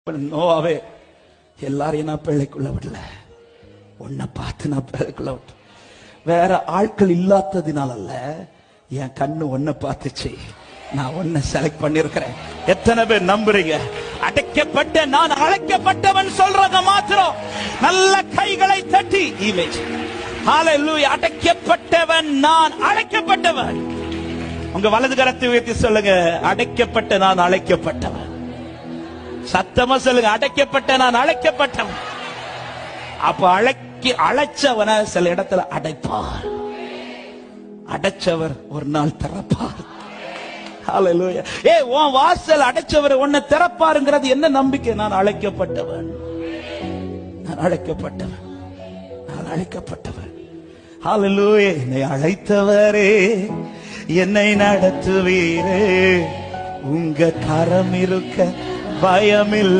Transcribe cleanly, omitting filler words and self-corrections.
நோவாவே எல்லாரையும் நான் பிள்ளைக்குள்ள விடல, உன்னை பார்த்து நான் பிள்ளைக்குள்ள விட்டு. வேற ஆட்கள் இல்லாததினால அல்ல, என் கண்ணு ஒன்ன பார்த்துச்சு, நான் ஒன்ன செலக்ட் பண்ணிருக்கிறேன். எத்தனை பேர் நம்புறீங்க? அடைக்கப்பட்ட நான் அழைக்கப்பட்டவன் சொல்றத மாத்திரம் நல்ல கைகளை தட்டி இமேஜ் ஹalleluya. அடைக்கப்பட்டவன் நான் அழைக்கப்பட்டவன். உங்க வலது கரத்தை உயர்த்தி சொல்லுங்க, அடைக்கப்பட்ட நான் அழைக்கப்பட்டவன். சத்தமா சொல்லுங்க, அடைக்கப்பட்ட நான் அழைக்கப்பட்டவன். அப்ப அழைச்சவன சில இடத்துல அடைப்பார், அடைச்சவர் ஒரு நாள் திறப்பார். ஹalleluya. உன் வாசல் அடைச்சவர் உன்னை திறப்பாருங்கிறது என்ன நம்பிக்கை? நான் அழைக்கப்பட்டவன், நான் அழைக்கப்பட்டவன், நான் அழைக்கப்பட்டவன். ஹalleluya. என்னை அழைத்தவரே என்னை நடத்துவீரே, உங்க கரம் இருக்க பயமில்லை.